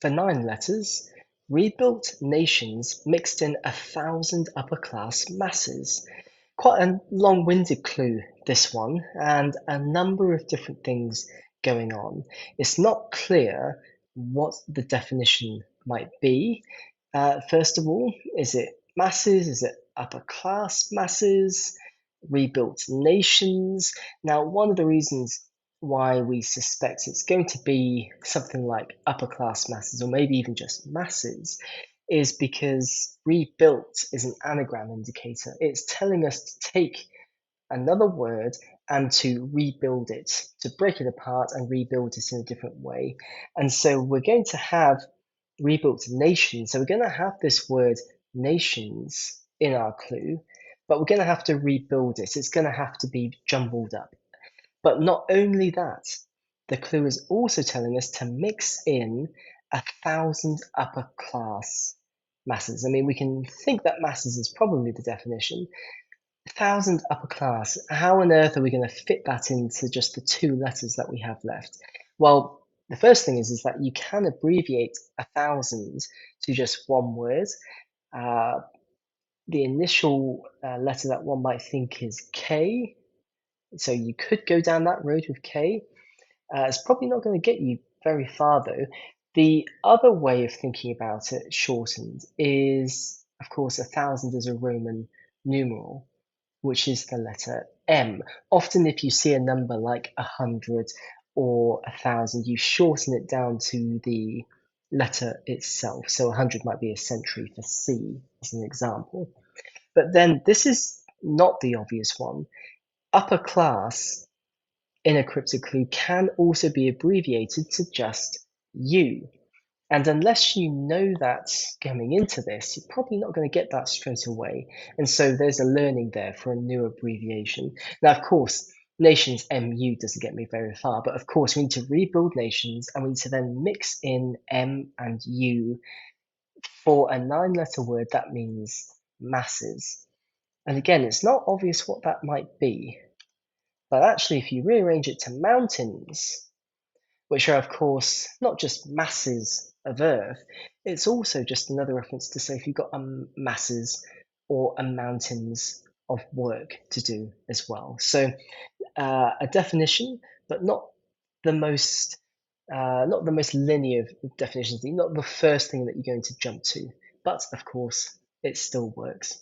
For 9 letters, rebuilt nations mixed in 1,000 upper-class masses. Quite a long-winded clue, this one, and a number of different things going on. It's not clear what the definition might be. First of all, is it masses? Is it upper-class masses? Rebuilt nations? Now, one of the reasons why we suspect it's going to be something like upper class masses or maybe even just masses is because rebuilt is an anagram indicator. It's telling us to take another word and to rebuild it, to break it apart and rebuild it in a different way. And so we're going to have rebuilt nations. So we're going to have this word nations in our clue, but we're going to have to rebuild it. It's going to have to be jumbled up. But not only that, the clue is also telling us to mix in 1,000 upper class masses. I mean, we can think that masses is probably the definition. 1,000 upper class, how on earth are we going to fit that into just the 2 letters that we have left? Well, the first thing is that you can abbreviate 1,000 to just one word. The initial letter that one might think is K, so you could go down that road with K. It's probably not going to get you very far, though. The other way of thinking about it, shortened, is, of course, 1,000 is a Roman numeral, which is the letter M. Often, if you see a number like 100 or 1,000, you shorten it down to the letter itself. So 100 might be a century for C, as an example. But then this is not the obvious one. Upper class in a cryptic clue can also be abbreviated to just U. And unless you know that coming into this, you're probably not going to get that straight away. And so there's a learning there for a new abbreviation. Now, of course, nations MU doesn't get me very far, but of course, we need to rebuild nations and we need to then mix in M and U for a 9-letter word that means masses. And again, it's not obvious what that might be. But actually, if you rearrange it to mountains, which are, of course, not just masses of Earth, it's also just another reference to say if you've got masses or a mountains of work to do as well. So a definition, but not the most linear of definitions, not the first thing that you're going to jump to. But of course, it still works.